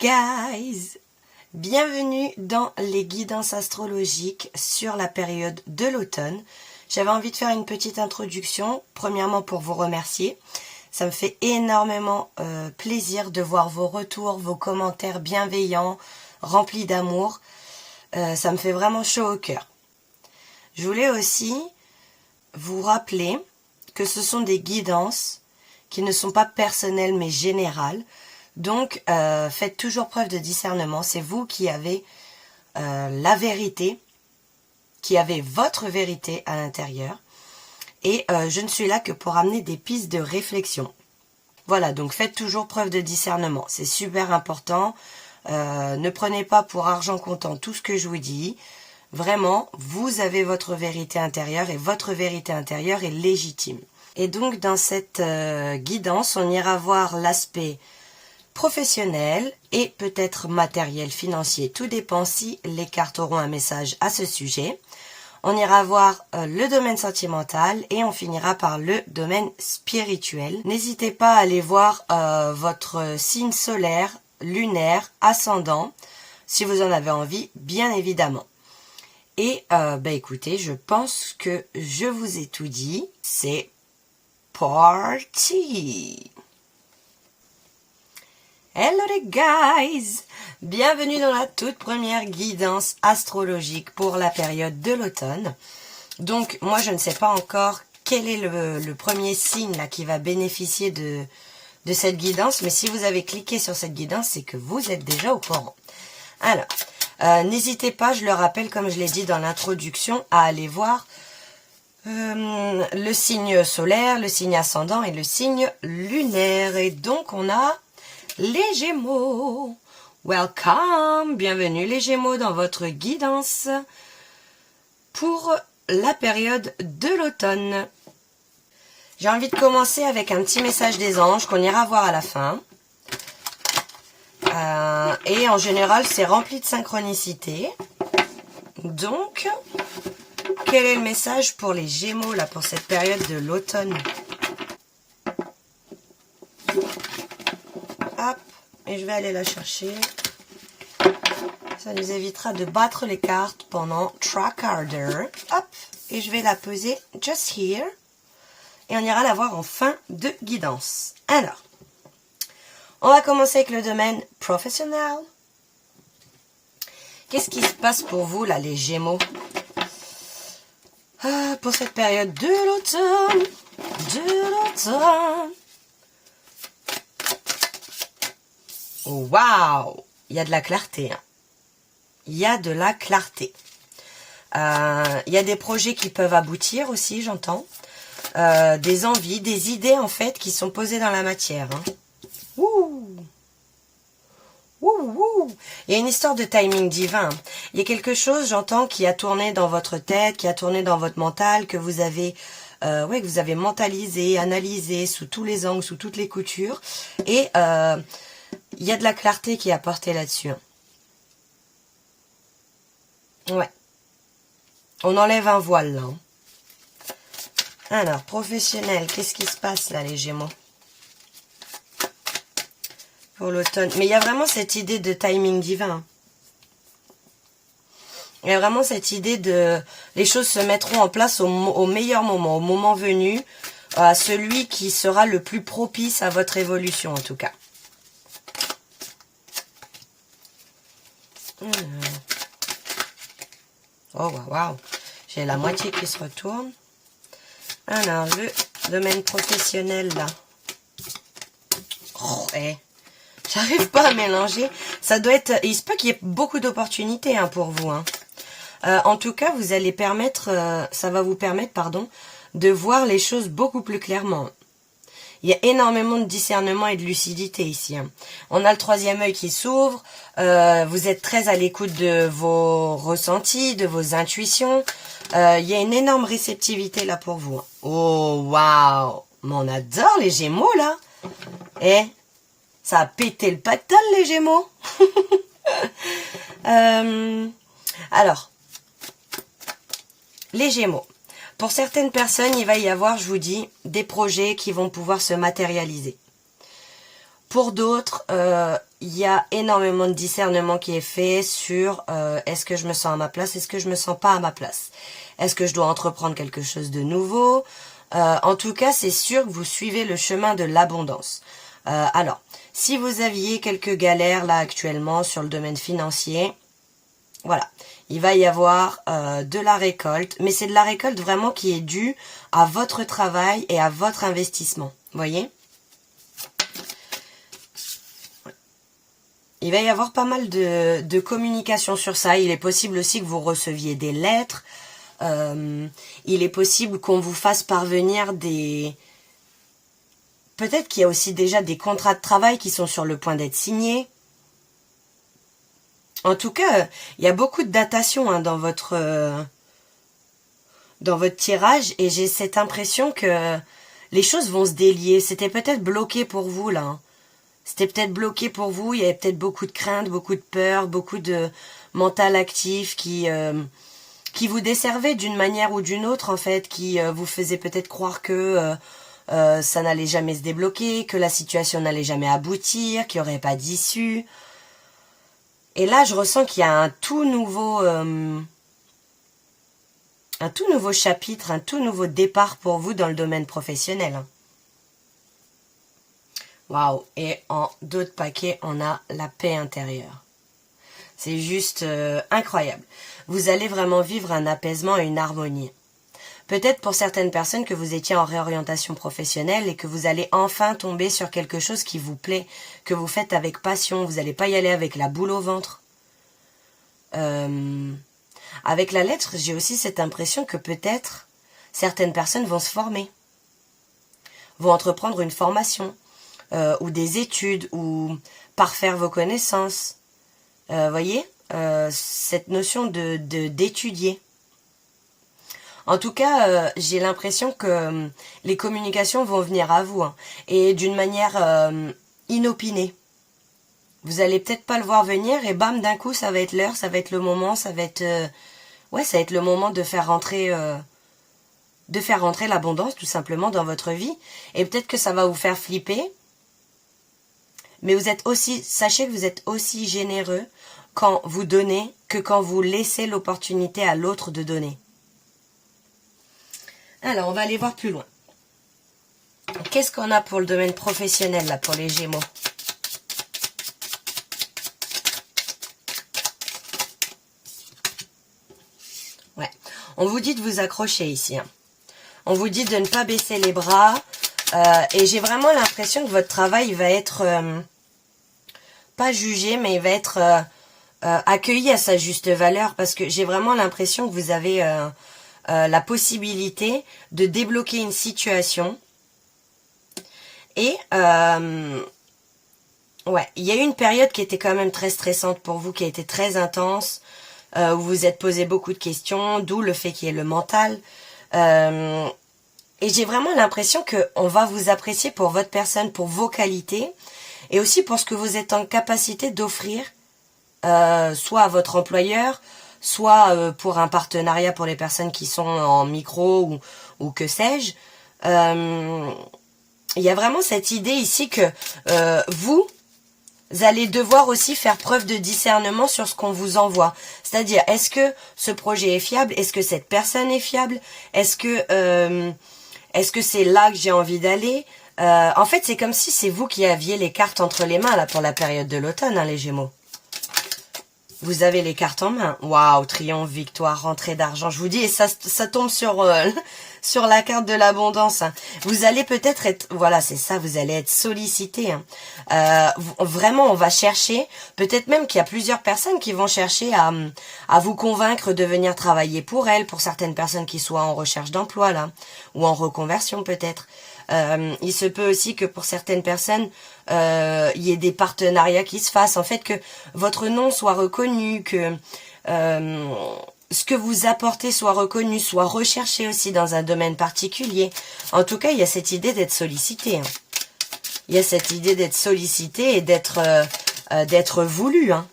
guys! Bienvenue dans les guidances astrologiques sur la période de l'automne. J'avais envie de faire une petite introduction, premièrement pour vous remercier. Ça me fait énormément plaisir de voir vos retours, vos commentaires bienveillants, remplis d'amour. Ça me fait vraiment chaud au cœur. Je voulais aussi vous rappeler que ce sont des guidances qui ne sont pas personnelles mais générales. Donc, faites toujours preuve de discernement. C'est vous qui avez la vérité, qui avez votre vérité à l'intérieur. Et je ne suis là que pour amener des pistes de réflexion. Voilà, donc faites toujours preuve de discernement. C'est super important. Ne prenez pas pour argent comptant tout ce que je vous dis. Vraiment, vous avez votre vérité intérieure et votre vérité intérieure est légitime. Et donc, dans cette guidance, on ira voir l'aspect professionnel et peut-être matériel, financier. Tout dépend si les cartes auront un message à ce sujet. On ira voir le domaine sentimental et on finira par le domaine spirituel. N'hésitez pas à aller voir votre signe solaire, lunaire, ascendant, si vous en avez envie, bien évidemment. Et écoutez, je pense que je vous ai tout dit. C'est parti! Hello les guys! Bienvenue dans la toute première guidance astrologique pour la période de l'automne. Donc, moi je ne sais pas encore quel est le premier signe là qui va bénéficier de cette guidance. Mais si vous avez cliqué sur cette guidance, c'est que vous êtes déjà au courant. Alors, n'hésitez pas, je le rappelle comme je l'ai dit dans l'introduction, à aller voir le signe solaire, le signe ascendant et le signe lunaire. Et donc on a les Gémeaux. Welcome, bienvenue les Gémeaux dans votre guidance pour la période de l'automne. J'ai envie de commencer avec un petit message des anges qu'on ira voir à la fin. Et en général, c'est rempli de synchronicité. Donc, quel est le message pour les Gémeaux là pour cette période de l'automne? Hop, et je vais aller la chercher. Ça nous évitera de battre les cartes pendant 3 quarts d'heure. Hop, et je vais la poser just here. Et on ira la voir en fin de guidance. Alors, on va commencer avec le domaine professionnel. Qu'est-ce qui se passe pour vous là, les Gémeaux? Pour cette période de l'automne. Waouh! Il y a de la clarté. Hein. Il y a de la clarté. Il y a des projets qui peuvent aboutir aussi, j'entends. Des envies, des idées en fait qui sont posées dans la matière. Hein. Ouh. Il y a une histoire de timing divin. Il y a quelque chose, j'entends, qui a tourné dans votre tête, qui a tourné dans votre mental, que vous avez, que vous avez mentalisé, analysé sous tous les angles, sous toutes les coutures. Et il y a de la clarté qui est apportée là-dessus. Ouais. On enlève un voile là. Alors, professionnel, qu'est-ce qui se passe là, les Gémeaux? Pour l'automne. Mais il y a vraiment cette idée de timing divin. Il y a vraiment cette idée de... Les choses se mettront en place au meilleur moment, au moment venu, à celui qui sera le plus propice à votre évolution, en tout cas. Oh, waouh. J'ai la moitié qui se retourne. Alors, le domaine professionnel, là. Oh, j'arrive pas à mélanger. Ça doit être... Il se peut qu'il y ait beaucoup d'opportunités hein, pour vous. Hein. En tout cas, vous allez permettre... ça va vous permettre, pardon, de voir les choses beaucoup plus clairement. Il y a énormément de discernement et de lucidité ici. Hein. On a le troisième œil qui s'ouvre. Vous êtes très à l'écoute de vos ressentis, de vos intuitions. Il y a une énorme réceptivité là pour vous. Hein. Oh, waouh! Mais on adore les Gémeaux là. Ça a pété le pactole les Gémeaux. Alors, les Gémeaux. Pour certaines personnes, il va y avoir, je vous dis, des projets qui vont pouvoir se matérialiser. Pour d'autres, il y a énormément de discernement qui est fait sur est-ce que je me sens à ma place, est-ce que je me sens pas à ma place, est-ce que je dois entreprendre quelque chose de nouveau. En tout cas, c'est sûr que vous suivez le chemin de l'abondance. Alors, si vous aviez quelques galères là actuellement sur le domaine financier, voilà, il va y avoir de la récolte, mais c'est de la récolte vraiment qui est due à votre travail et à votre investissement, voyez ? Il va y avoir pas mal de communication sur ça. Il est possible aussi que vous receviez des lettres. Il est possible qu'on vous fasse parvenir des... Peut-être qu'il y a aussi déjà des contrats de travail qui sont sur le point d'être signés. En tout cas, il y a beaucoup de datation hein, dans votre tirage. Et j'ai cette impression que les choses vont se délier. C'était peut-être bloqué pour vous là. Hein. C'était peut-être bloqué pour vous, il y avait peut-être beaucoup de craintes, beaucoup de peur, beaucoup de mental actif qui vous desservait d'une manière ou d'une autre en fait, qui vous faisait peut-être croire que ça n'allait jamais se débloquer, que la situation n'allait jamais aboutir, qu'il n'y aurait pas d'issue. Et là, je ressens qu'il y a un tout nouveau chapitre, un tout nouveau départ pour vous dans le domaine professionnel. Waouh! Et en d'autres paquets, on a la paix intérieure. C'est juste incroyable. Vous allez vraiment vivre un apaisement et une harmonie. Peut-être pour certaines personnes que vous étiez en réorientation professionnelle et que vous allez enfin tomber sur quelque chose qui vous plaît, que vous faites avec passion. Vous n'allez pas y aller avec la boule au ventre. Avec la lettre, j'ai aussi cette impression que peut-être certaines personnes vont se former, vont entreprendre une formation. Ou des études, ou parfaire vos connaissances. Voyez, cette notion d'étudier. En tout cas, j'ai l'impression que les communications vont venir à vous, hein, et d'une manière inopinée. Vous allez peut-être pas le voir venir, et bam, d'un coup, ça va être l'heure, ça va être le moment, ça va être le moment de faire rentrer l'abondance, tout simplement, dans votre vie. Et peut-être que ça va vous faire flipper. Mais sachez que vous êtes aussi généreux quand vous donnez que quand vous laissez l'opportunité à l'autre de donner. Alors, on va aller voir plus loin. Qu'est-ce qu'on a pour le domaine professionnel, là, pour les Gémeaux? Ouais. On vous dit de vous accrocher ici. Hein. On vous dit de ne pas baisser les bras. Et j'ai vraiment l'impression que votre travail va être pas jugé, mais il va être accueilli à sa juste valeur, parce que j'ai vraiment l'impression que vous avez la possibilité de débloquer une situation. Et ouais, il y a eu une période qui était quand même très stressante pour vous, qui a été très intense, où vous vous êtes posé beaucoup de questions, d'où le fait qu'il y ait le mental. Et j'ai vraiment l'impression qu'on va vous apprécier pour votre personne, pour vos qualités, et aussi pour ce que vous êtes en capacité d'offrir, soit à votre employeur, soit pour un partenariat pour les personnes qui sont en micro ou que sais-je. Il y a vraiment cette idée ici que vous allez devoir aussi faire preuve de discernement sur ce qu'on vous envoie. C'est-à-dire, est-ce que ce projet est fiable? Est-ce que cette personne est fiable? Est-ce que c'est là que j'ai envie d'aller? En fait, c'est comme si c'est vous qui aviez les cartes entre les mains là pour la période de l'automne, hein, les Gémeaux. Vous avez les cartes en main. Waouh, triomphe, victoire, rentrée d'argent. Je vous dis, et ça tombe sur la carte de l'abondance. Hein. Vous allez peut-être être... Voilà, c'est ça, vous allez être sollicité. Hein. Vraiment, on va chercher... Peut-être même qu'il y a plusieurs personnes qui vont chercher à vous convaincre de venir travailler pour elles, pour certaines personnes qui soient en recherche d'emploi, là, ou en reconversion peut-être. Il se peut aussi que pour certaines personnes, il y ait des partenariats qui se fassent. En fait, que votre nom soit reconnu, que ce que vous apportez soit reconnu, soit recherché aussi dans un domaine particulier. En tout cas, il y a cette idée d'être sollicité. Hein. Il y a cette idée d'être sollicité et d'être voulu. Hein.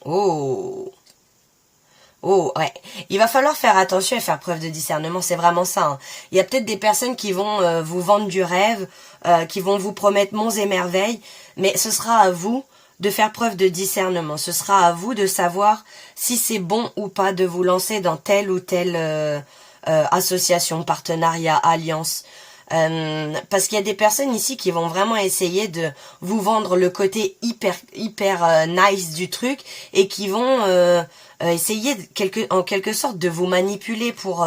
Oh! Oh, ouais. Il va falloir faire attention et faire preuve de discernement, c'est vraiment ça. Hein. Il y a peut-être des personnes qui vont vous vendre du rêve, qui vont vous promettre monts et merveilles, mais ce sera à vous de faire preuve de discernement. Ce sera à vous de savoir si c'est bon ou pas de vous lancer dans telle ou telle association, partenariat, alliance. Parce qu'il y a des personnes ici qui vont vraiment essayer de vous vendre le côté hyper nice du truc et qui vont essayer en quelque sorte de vous manipuler pour...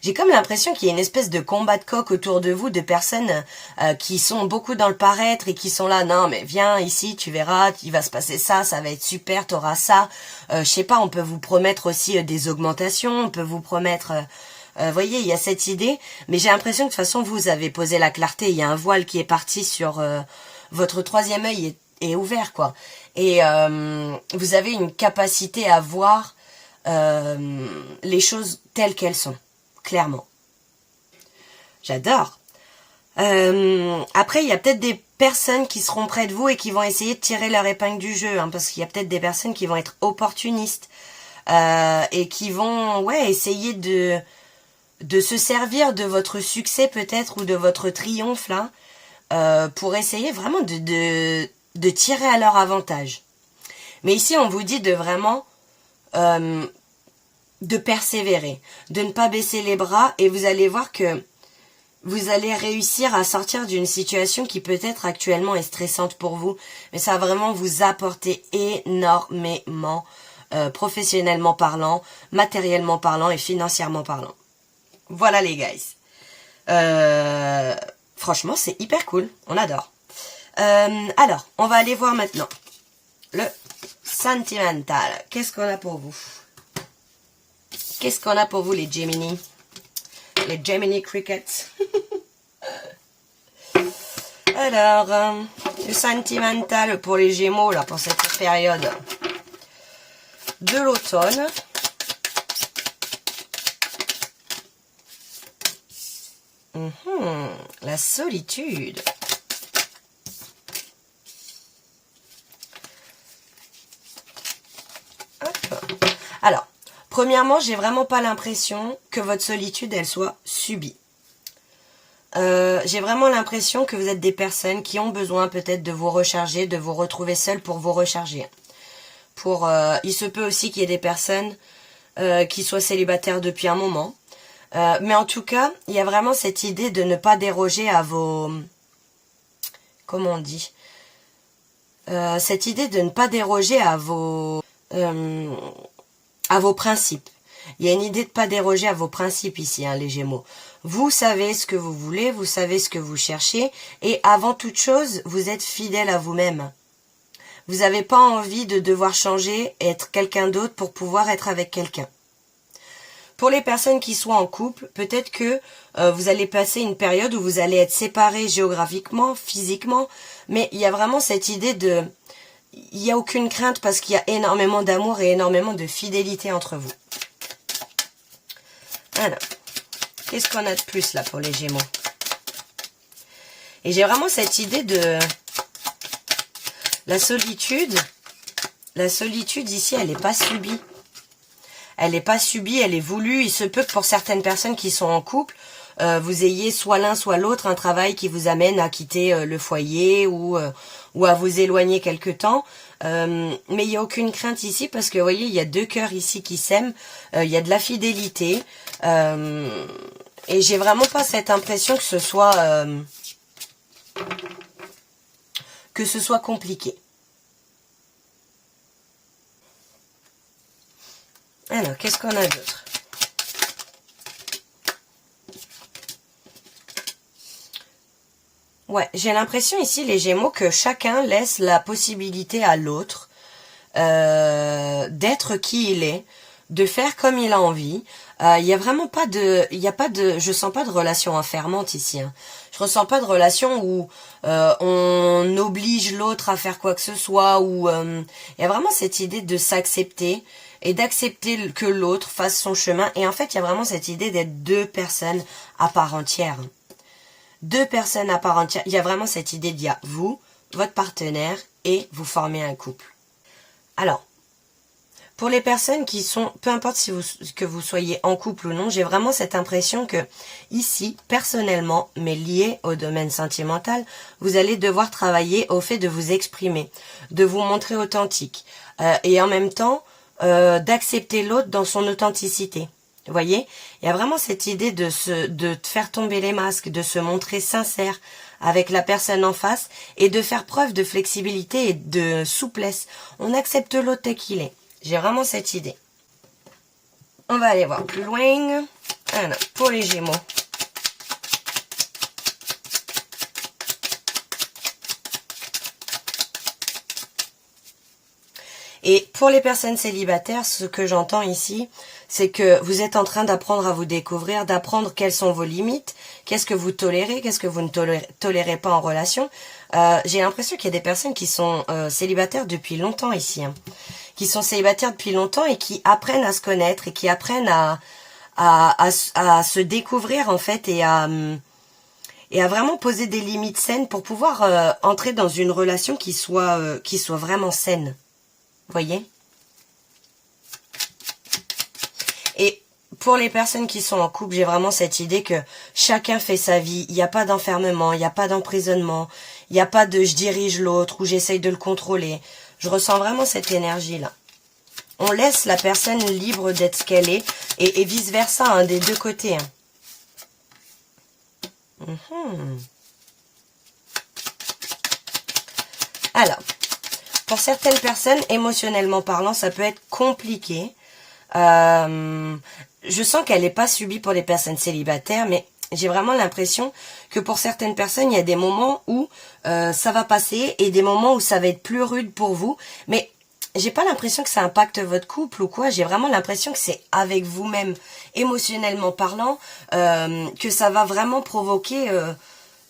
J'ai comme l'impression qu'il y a une espèce de combat de coq autour de vous, de personnes qui sont beaucoup dans le paraître et qui sont là, non mais viens ici, tu verras, il va se passer ça, ça va être super, t'auras ça. Je sais pas, on peut vous promettre aussi des augmentations, on peut vous promettre... voyez, il y a cette idée, mais j'ai l'impression que de toute façon, vous avez posé la clarté, il y a un voile qui est parti sur votre troisième œil est ouvert, quoi. Et vous avez une capacité à voir les choses telles qu'elles sont, clairement. J'adore. Après, il y a peut-être des personnes qui seront près de vous et qui vont essayer de tirer leur épingle du jeu, hein, parce qu'il y a peut-être des personnes qui vont être opportunistes et qui vont essayer de se servir de votre succès peut-être ou de votre triomphe là pour essayer vraiment de tirer à leur avantage. Mais ici on vous dit de vraiment de persévérer, de ne pas baisser les bras et vous allez voir que vous allez réussir à sortir d'une situation qui peut-être actuellement est stressante pour vous, mais ça va vraiment vous apporter énormément professionnellement parlant, matériellement parlant et financièrement parlant. Voilà les guys. Franchement, c'est hyper cool. On adore. Alors, on va aller voir maintenant le sentimental. Qu'est-ce qu'on a pour vous? Qu'est-ce qu'on a pour vous les Gemini? Les Gemini Crickets. Alors, le sentimental pour les Gémeaux, là, pour cette période de l'automne. La solitude. Hop. Alors, premièrement, j'ai vraiment pas l'impression que votre solitude, elle soit subie. J'ai vraiment l'impression que vous êtes des personnes qui ont besoin peut-être de vous recharger, de vous retrouver seul pour vous recharger. Il se peut aussi qu'il y ait des personnes qui soient célibataires depuis un moment. Mais en tout cas, il y a vraiment cette idée de ne pas déroger à vos... Comment on dit cette idée de ne pas déroger à vos principes. Il y a une idée de ne pas déroger à vos principes ici, hein, les Gémeaux. Vous savez ce que vous voulez, vous savez ce que vous cherchez, et avant toute chose, vous êtes fidèle à vous-même. Vous n'avez pas envie de devoir changer, être quelqu'un d'autre pour pouvoir être avec quelqu'un. Pour les personnes qui sont en couple, peut-être que vous allez passer une période où vous allez être séparés géographiquement, physiquement, mais il y a vraiment cette idée de... Il n'y a aucune crainte parce qu'il y a énormément d'amour et énormément de fidélité entre vous. Alors, qu'est-ce qu'on a de plus là pour les Gémeaux? Et j'ai vraiment cette idée de... La solitude ici, elle n'est pas subie. Elle n'est pas subie, elle est voulue. Il se peut que pour certaines personnes qui sont en couple, vous ayez soit l'un soit l'autre un travail qui vous amène à quitter le foyer ou à vous éloigner quelque temps. Mais il n'y a aucune crainte ici parce que vous voyez, il y a deux cœurs ici qui s'aiment. Il y a de la fidélité. Et j'ai vraiment pas cette impression que ce soit compliqué. Alors, qu'est-ce qu'on a d'autre? Ouais, j'ai l'impression ici, les Gémeaux, que chacun laisse la possibilité à l'autre d'être qui il est, de faire comme il a envie. Il y a vraiment pas de... je sens pas de relation enfermante ici. Hein. Je ressens pas de relation où on oblige l'autre à faire quoi que ce soit. Il y a vraiment cette idée de s'accepter et d'accepter que l'autre fasse son chemin. Et en fait, il y a vraiment cette idée d'être deux personnes à part entière. Deux personnes à part entière. Il y a vraiment cette idée d'il y a vous, votre partenaire, et vous formez un couple. Alors, Pour les personnes qui sont, peu importe si que vous soyez en couple ou non, j'ai vraiment cette impression que ici, personnellement, mais lié au domaine sentimental, vous allez devoir travailler au fait de vous exprimer, de vous montrer authentique et en même temps d'accepter l'autre dans son authenticité. Vous voyez, il y a vraiment cette idée de faire tomber les masques, de se montrer sincère avec la personne en face et de faire preuve de flexibilité et de souplesse. On accepte l'autre tel qu'il est. J'ai vraiment cette idée. On va aller voir plus loin. Alors, pour les Gémeaux. Et pour les personnes célibataires, ce que j'entends ici, c'est que vous êtes en train d'apprendre à vous découvrir, d'apprendre quelles sont vos limites, qu'est-ce que vous tolérez, qu'est-ce que vous ne tolérez pas en relation. J'ai l'impression qu'il y a des personnes qui sont célibataires depuis longtemps ici, hein, qui sont célibataires depuis longtemps et qui apprennent à se connaître et qui apprennent à se découvrir en fait et à vraiment poser des limites saines pour pouvoir entrer dans une relation qui soit vraiment saine. Voyez? Et pour les personnes qui sont en couple, j'ai vraiment cette idée que chacun fait sa vie. Il n'y a pas d'enfermement, il n'y a pas d'emprisonnement, il n'y a pas de je dirige l'autre ou j'essaye de le contrôler. Je ressens vraiment cette énergie-là. On laisse la personne libre d'être ce qu'elle est et vice-versa, hein, des deux côtés. Hein. Alors, pour certaines personnes, émotionnellement parlant, ça peut être compliqué. Je sens qu'elle n'est pas subie pour les personnes célibataires, mais j'ai vraiment l'impression que pour certaines personnes, il y a des moments où ça va passer et des moments où ça va être plus rude pour vous. Mais j'ai pas l'impression que ça impacte votre couple ou quoi. J'ai vraiment l'impression que c'est avec vous-même, émotionnellement parlant, que ça va vraiment provoquer...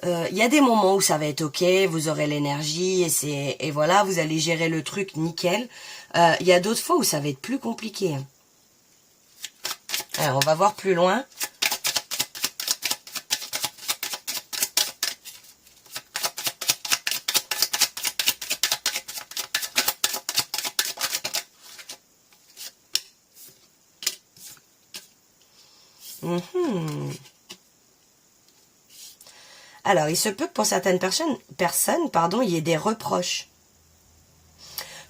il y a des moments où ça va être ok, vous aurez l'énergie et voilà, vous allez gérer le truc nickel. Il y a d'autres fois où ça va être plus compliqué. Alors, on va voir plus loin. Alors, il se peut que pour certaines personnes, il y ait des reproches.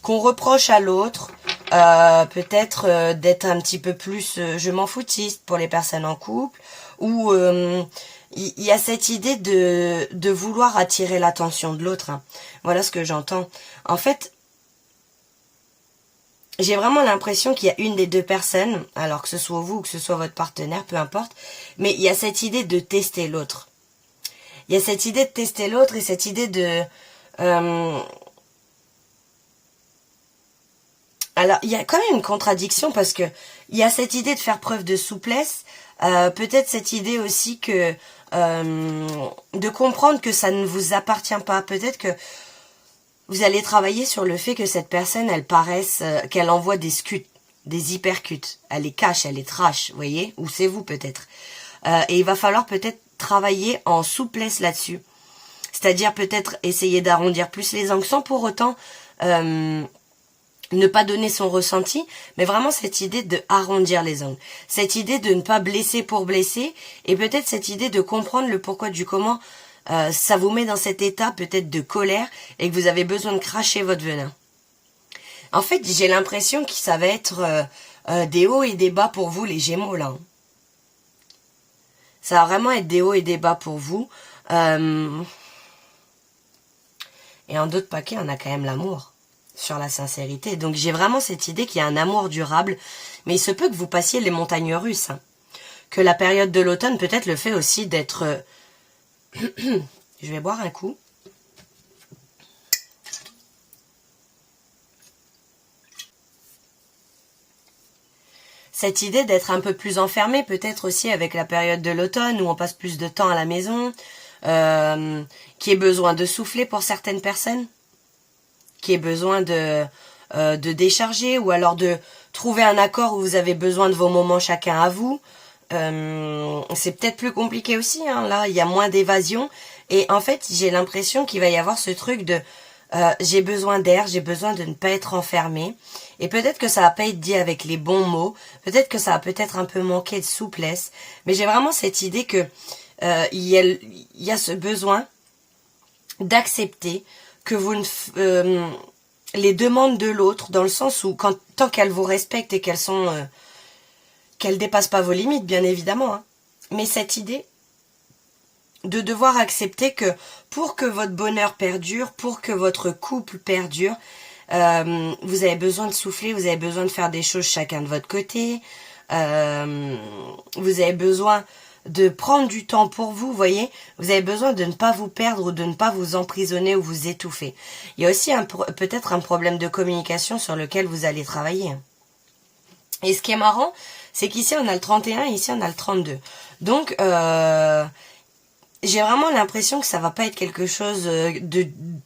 Qu'on reproche à l'autre, peut-être d'être un petit peu plus je m'en foutiste pour les personnes en couple, ou il y a cette idée de vouloir attirer l'attention de l'autre. Hein. Voilà ce que j'entends. En fait, j'ai vraiment l'impression qu'il y a une des deux personnes, alors que ce soit vous ou que ce soit votre partenaire, peu importe, mais il y a cette idée de tester l'autre. Il y a cette idée de tester l'autre et cette idée de... Alors, il y a quand même une contradiction parce que il y a cette idée de faire preuve de souplesse, peut-être cette idée aussi que de comprendre que ça ne vous appartient pas. Peut-être que vous allez travailler sur le fait que cette personne, elle paraisse, qu'elle envoie des scuds, des hypercutes. Elle les cache, elle les trash, vous voyez? Ou c'est vous peut-être. Et il va falloir peut-être travailler en souplesse là-dessus. C'est-à-dire peut-être essayer d'arrondir plus les angles sans pour autant ne pas donner son ressenti, mais vraiment cette idée de arrondir les angles. Cette idée de ne pas blesser pour blesser et peut-être cette idée de comprendre le pourquoi du comment ça vous met dans cet état peut-être de colère et que vous avez besoin de cracher votre venin. En fait, j'ai l'impression que ça va être des hauts et des bas pour vous les Gémeaux là. Ça va vraiment être des hauts et des bas pour vous. Et en d'autres paquets, on a quand même l'amour sur la sincérité. Donc j'ai vraiment cette idée qu'il y a un amour durable. Mais il se peut que vous passiez les montagnes russes. Hein. Que la période de l'automne peut-être le fait aussi d'être... Je vais boire un coup. Cette idée d'être un peu plus enfermé, peut-être aussi avec la période de l'automne où on passe plus de temps à la maison, qui ait besoin de souffler pour certaines personnes, qui ait besoin de décharger ou alors de trouver un accord où vous avez besoin de vos moments chacun à vous. C'est peut-être plus compliqué aussi, hein, là, il y a moins d'évasion. Et en fait, j'ai l'impression qu'il va y avoir ce truc de j'ai besoin d'air, j'ai besoin de ne pas être enfermée. Et peut-être que ça va pas être dit avec les bons mots, peut-être que ça va peut-être un peu manquer de souplesse, mais j'ai vraiment cette idée que il y a ce besoin d'accepter que vous ne, les demandes de l'autre, dans le sens où tant qu'elles vous respectent et qu'elles dépassent pas vos limites, bien évidemment, hein, mais cette idée de devoir accepter que pour que votre bonheur perdure, pour que votre couple perdure, vous avez besoin de souffler, vous avez besoin de faire des choses chacun de votre côté, vous avez besoin de prendre du temps pour vous, voyez, vous avez besoin de ne pas vous perdre ou de ne pas vous emprisonner ou vous étouffer. Il y a aussi peut-être un problème de communication sur lequel vous allez travailler. Et ce qui est marrant, c'est qu'ici on a le 31 et ici on a le 32. Donc, j'ai vraiment l'impression que ça va pas être quelque chose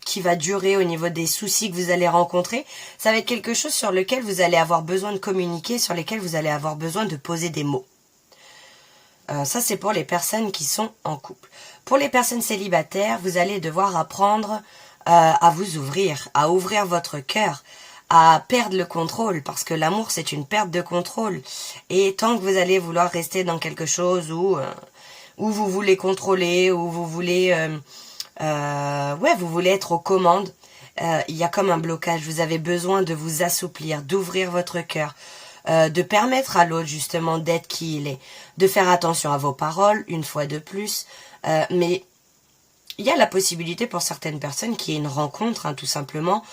qui va durer au niveau des soucis que vous allez rencontrer. Ça va être quelque chose sur lequel vous allez avoir besoin de communiquer, sur lesquels vous allez avoir besoin de poser des mots. Ça, c'est pour les personnes qui sont en couple. Pour les personnes célibataires, vous allez devoir apprendre à vous ouvrir, à ouvrir votre cœur, à perdre le contrôle, parce que l'amour, c'est une perte de contrôle. Et tant que vous allez vouloir rester dans quelque chose où vous voulez contrôler, où vous voulez, vous voulez être aux commandes, il y a comme un blocage. Vous avez besoin de vous assouplir, d'ouvrir votre cœur, de permettre à l'autre justement d'être qui il est, de faire attention à vos paroles, une fois de plus, mais il y a la possibilité pour certaines personnes qu'il y ait une rencontre, hein, tout simplement,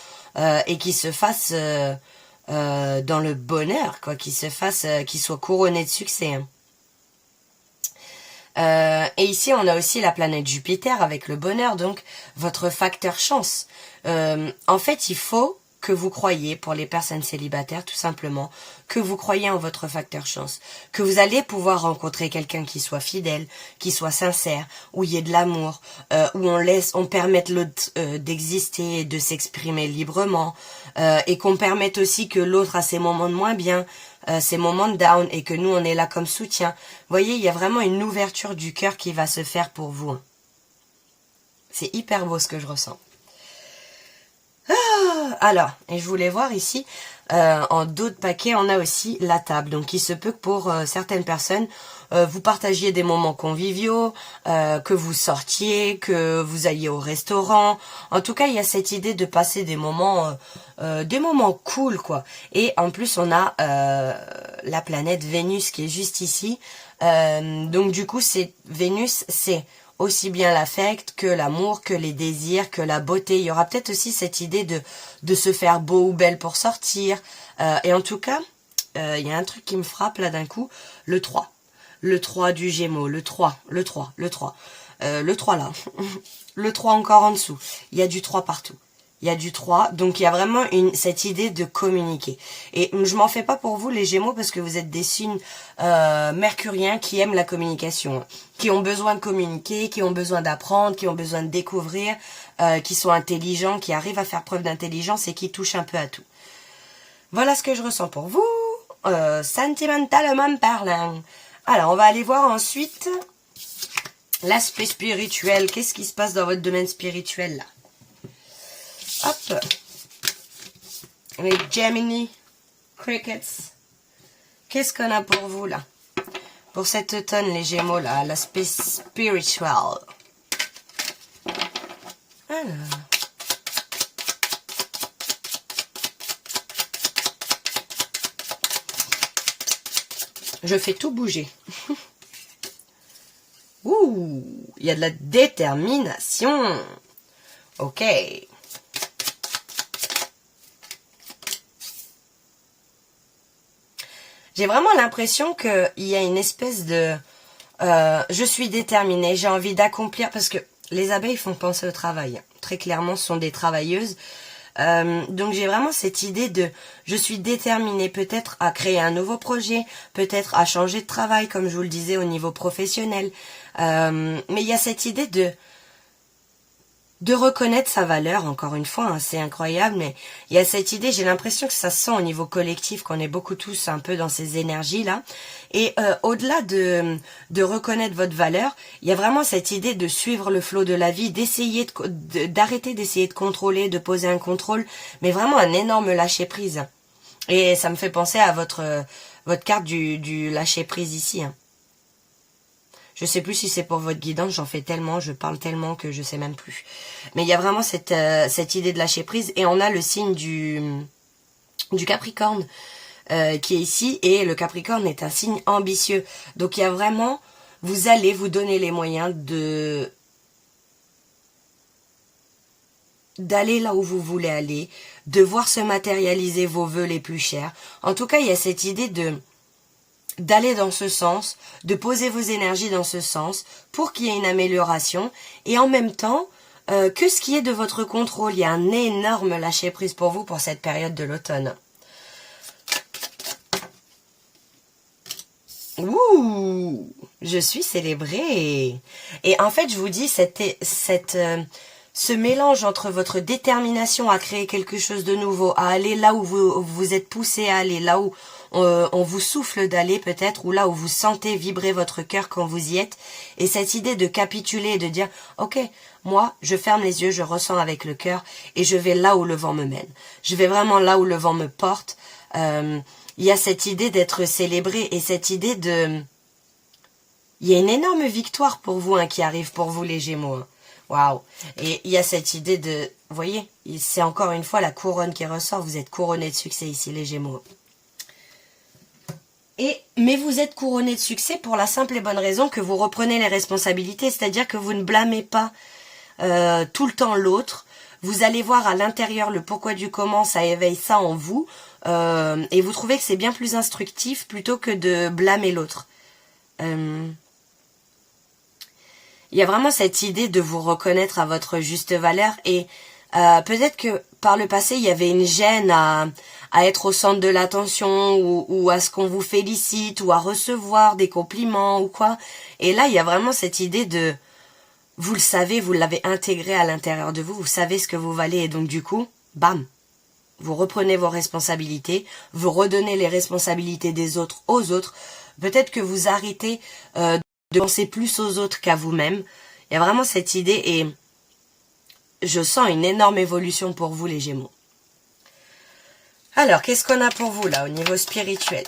et qui se fasse dans le bonheur, quoi, qui soit couronné de succès, hein. Et ici on a aussi la planète Jupiter avec le bonheur, donc votre facteur chance. En fait, il faut que vous croyez, pour les personnes célibataires tout simplement, que vous croyez en votre facteur chance, que vous allez pouvoir rencontrer quelqu'un qui soit fidèle, qui soit sincère, où il y ait de l'amour, où on permette l'autre d'exister, de s'exprimer librement, et qu'on permette aussi que l'autre a ses moments de moins bien, ces moments de down, et que nous on est là comme soutien. Vous voyez, il y a vraiment une ouverture du cœur qui va se faire pour vous. C'est hyper beau ce que je ressens. Alors, et je voulais voir ici, en dos de paquet, on a aussi la table. Donc il se peut que pour certaines personnes, vous partagiez des moments conviviaux, que vous sortiez, que vous alliez au restaurant. En tout cas, il y a cette idée de passer des moments cool, quoi. Et en plus, on a la planète Vénus qui est juste ici. Donc du coup, Vénus, c'est aussi bien l'affect que l'amour, que les désirs, que la beauté. Il y aura peut-être aussi cette idée de se faire beau ou belle pour sortir. Et en tout cas, il y a un truc qui me frappe là d'un coup, le 3. Le 3 du Gémeaux, le 3 là. Le 3 encore en dessous. Il y a du 3 partout. Il y a du 3, donc il y a vraiment cette idée de communiquer. Et je m'en fais pas pour vous les Gémeaux, parce que vous êtes des signes mercuriens qui aiment la communication, qui ont besoin de communiquer, qui ont besoin d'apprendre, qui ont besoin de découvrir, qui sont intelligents, qui arrivent à faire preuve d'intelligence et qui touchent un peu à tout. Voilà ce que je ressens pour vous, sentimentalement parlant. Alors, on va aller voir ensuite l'aspect spirituel. Qu'est-ce qui se passe dans votre domaine spirituel là? Hop, les Gemini Crickets, qu'est-ce qu'on a pour vous là? Pour cet automne, les Gémeaux là, l'aspect spirituel. Alors, je fais tout bouger. Ouh, il y a de la détermination. Ok. J'ai vraiment l'impression qu'il y a une espèce de... je suis déterminée, j'ai envie d'accomplir... Parce que les abeilles font penser au travail. Très clairement, ce sont des travailleuses. Donc j'ai vraiment cette idée de... Je suis déterminée peut-être à créer un nouveau projet, peut-être à changer de travail, comme je vous le disais, au niveau professionnel. Mais il y a cette idée de... de reconnaître sa valeur, encore une fois, hein, c'est incroyable, mais il y a cette idée, j'ai l'impression que ça se sent au niveau collectif, qu'on est beaucoup tous un peu dans ces énergies-là, et au-delà de reconnaître votre valeur, il y a vraiment cette idée de suivre le flot de la vie, d'essayer d'arrêter d'essayer de contrôler, de poser un contrôle, mais vraiment un énorme lâcher-prise. Et ça me fait penser à votre carte du lâcher-prise ici, hein. Je sais plus si c'est pour votre guidance, j'en fais tellement, je parle tellement que je sais même plus. Mais il y a vraiment cette idée de lâcher prise. Et on a le signe du Capricorne qui est ici. Et le Capricorne est un signe ambitieux. Donc il y a vraiment, vous allez vous donner les moyens d'aller là où vous voulez aller, de voir se matérialiser vos vœux les plus chers. En tout cas, il y a cette idée d'aller dans ce sens, de poser vos énergies dans ce sens pour qu'il y ait une amélioration et en même temps que ce qui est de votre contrôle. Il y a un énorme lâcher prise pour vous pour cette période de l'automne. Ouh, je suis célébrée. Et en fait, je vous dis, ce mélange entre votre détermination à créer quelque chose de nouveau, à aller là où vous êtes poussé à aller, là où on vous souffle d'aller peut-être, ou là où vous sentez vibrer votre cœur quand vous y êtes, et cette idée de capituler et de dire « Ok, moi, je ferme les yeux, je ressens avec le cœur, et je vais là où le vent me mène. Je vais vraiment là où le vent me porte. » Il y a cette idée d'être célébré, et cette idée de... Il y a une énorme victoire pour vous hein, qui arrive pour vous les Gémeaux. Hein. Waouh! Et il y a cette idée de... Vous voyez, c'est encore une fois la couronne qui ressort. Vous êtes couronné de succès ici, les Gémeaux. Mais vous êtes couronné de succès pour la simple et bonne raison que vous reprenez les responsabilités. C'est-à-dire que vous ne blâmez pas tout le temps l'autre. Vous allez voir à l'intérieur le pourquoi du comment, ça éveille ça en vous. Et vous trouvez que c'est bien plus instructif plutôt que de blâmer l'autre. Il y a vraiment cette idée de vous reconnaître à votre juste valeur et peut-être que par le passé il y avait une gêne à être au centre de l'attention ou à ce qu'on vous félicite ou à recevoir des compliments ou quoi. Et là il y a vraiment cette idée de vous le savez, vous l'avez intégré à l'intérieur de vous, vous savez ce que vous valez et donc du coup, bam, vous reprenez vos responsabilités, vous redonnez les responsabilités des autres aux autres. Peut-être que vous arrêtez de penser plus aux autres qu'à vous-même. Il y a vraiment cette idée et je sens une énorme évolution pour vous les Gémeaux. Alors, qu'est-ce qu'on a pour vous là au niveau spirituel?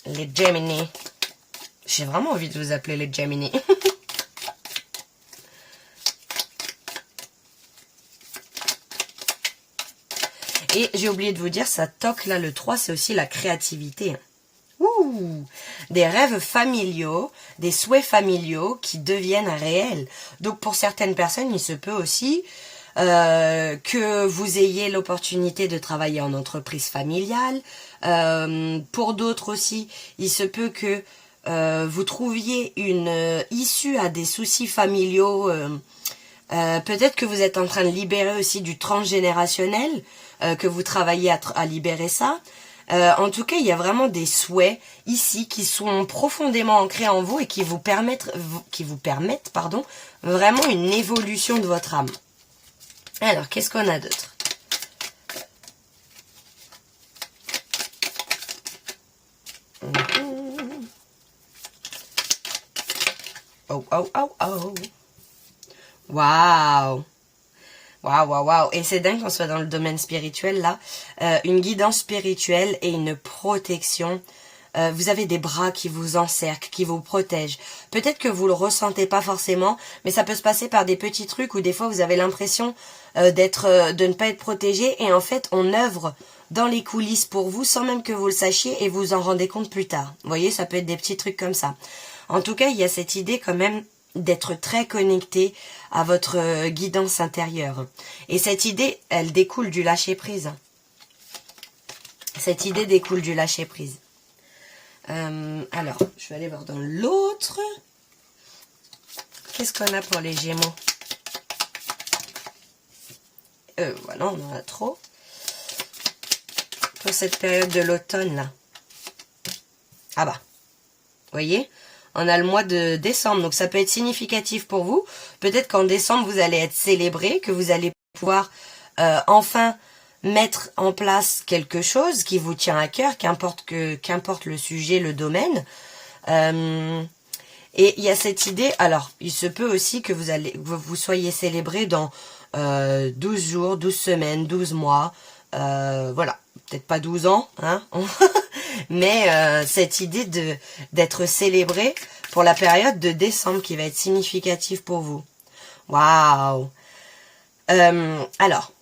Les Gemini. J'ai vraiment envie de vous appeler les Gemini. Et j'ai oublié de vous dire, ça toque là le 3, c'est aussi la créativité. Ouh, des rêves familiaux, des souhaits familiaux qui deviennent réels. Donc pour certaines personnes, il se peut aussi que vous ayez l'opportunité de travailler en entreprise familiale. Pour d'autres aussi, il se peut que vous trouviez une issue à des soucis familiaux. Peut-être que vous êtes en train de libérer aussi du transgénérationnel, que vous travaillez à libérer ça. En tout cas, il y a vraiment des souhaits ici qui sont profondément ancrés en vous et qui vous permettent vraiment une évolution de votre âme. Alors, qu'est-ce qu'on a d'autre? Oh, oh, oh, oh. Waouh! Waouh, waouh, waouh. Et c'est dingue qu'on soit dans le domaine spirituel, là. Une guidance spirituelle et une protection. Vous avez des bras qui vous encerclent, qui vous protègent. Peut-être que vous le ressentez pas forcément, mais ça peut se passer par des petits trucs où des fois vous avez l'impression de ne pas être protégé. Et en fait, on œuvre dans les coulisses pour vous sans même que vous le sachiez et vous en rendez compte plus tard. Vous voyez, ça peut être des petits trucs comme ça. En tout cas, il y a cette idée quand même d'être très connecté à votre guidance intérieure. Et cette idée, elle découle du lâcher-prise. Cette idée découle du lâcher-prise. Alors, je vais aller voir dans l'autre. Qu'est-ce qu'on a pour les Gémeaux? Voilà, on en a trop. Pour cette période de l'automne, là. Ah bah, vous voyez? on a le mois de décembre. Donc ça peut être significatif pour vous. Peut-être qu'en décembre, vous allez être célébré, que vous allez pouvoir enfin mettre en place quelque chose qui vous tient à cœur, qu'importe le sujet, le domaine. Et il y a cette idée, alors il se peut aussi que vous soyez célébré dans 12 jours, 12 semaines, 12 mois, voilà, peut-être pas 12 ans, hein, mais cette idée d'être célébré pour la période de décembre qui va être significative pour vous. Waouh. Alors,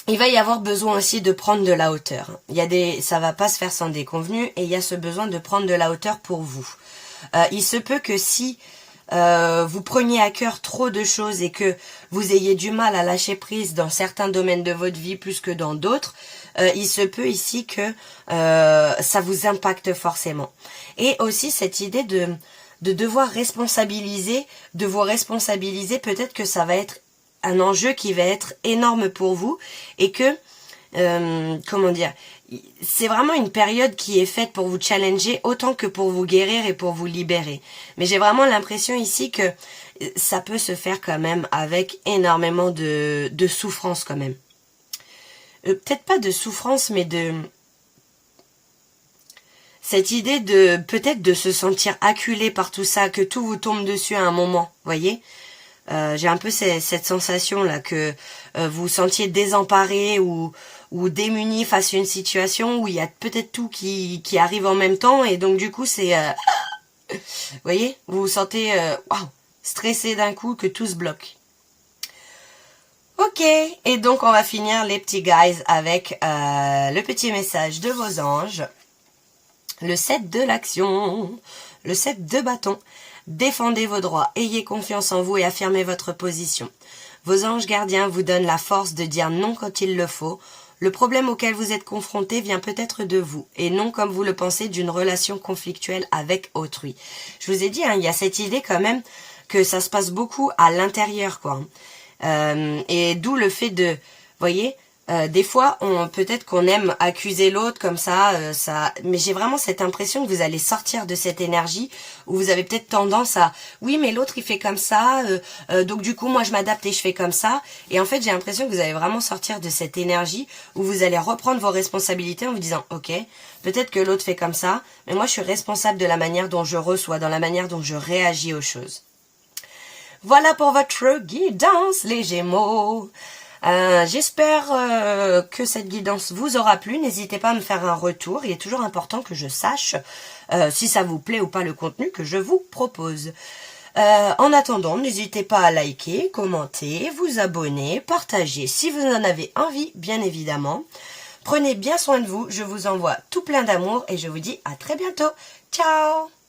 il va y avoir besoin aussi de prendre de la hauteur. Ça va pas se faire sans déconvenue et il y a ce besoin de prendre de la hauteur pour vous. Il se peut que si vous preniez à cœur trop de choses et que vous ayez du mal à lâcher prise dans certains domaines de votre vie plus que dans d'autres, il se peut ici que ça vous impacte forcément. Et aussi cette idée de devoir responsabiliser, de vous responsabiliser, peut-être que ça va être un enjeu qui va être énorme pour vous et que, comment dire, c'est vraiment une période qui est faite pour vous challenger autant que pour vous guérir et pour vous libérer. Mais j'ai vraiment l'impression ici que ça peut se faire quand même avec énormément de souffrance quand même. Peut-être pas de souffrance, mais de cette idée de peut-être de se sentir acculé par tout ça, que tout vous tombe dessus à un moment, voyez. J'ai un peu cette sensation là que vous vous sentiez désemparé ou démuni face à une situation où il y a peut-être tout qui arrive en même temps et donc du coup c'est vous voyez, vous vous sentez stressé d'un coup, que tout se bloque. Ok, et donc on va finir les petits guys avec le petit message de vos anges. Le 7 de l'action, le 7 de bâton. Défendez vos droits, ayez confiance en vous et affirmez votre position. Vos anges gardiens vous donnent la force de dire non quand il le faut. Le problème auquel vous êtes confronté vient peut-être de vous, et non comme vous le pensez d'une relation conflictuelle avec autrui. Je vous ai dit, il y a cette idée quand même que ça se passe beaucoup à l'intérieur, quoi. Et d'où le fait de, voyez, des fois, peut-être qu'on aime accuser l'autre comme ça, mais j'ai vraiment cette impression que vous allez sortir de cette énergie où vous avez peut-être tendance à, oui, mais l'autre il fait comme ça, donc du coup moi je m'adapte et je fais comme ça. Et en fait, j'ai l'impression que vous allez vraiment sortir de cette énergie où vous allez reprendre vos responsabilités en vous disant, ok, peut-être que l'autre fait comme ça, mais moi je suis responsable de la manière dont je reçois, dans la manière dont je réagis aux choses. Voilà pour votre guidance, les Gémeaux. J'espère que cette guidance vous aura plu. N'hésitez pas à me faire un retour. Il est toujours important que je sache si ça vous plaît ou pas le contenu que je vous propose. En attendant, n'hésitez pas à liker, commenter, vous abonner, partager si vous en avez envie, bien évidemment. Prenez bien soin de vous. Je vous envoie tout plein d'amour et je vous dis à très bientôt. Ciao!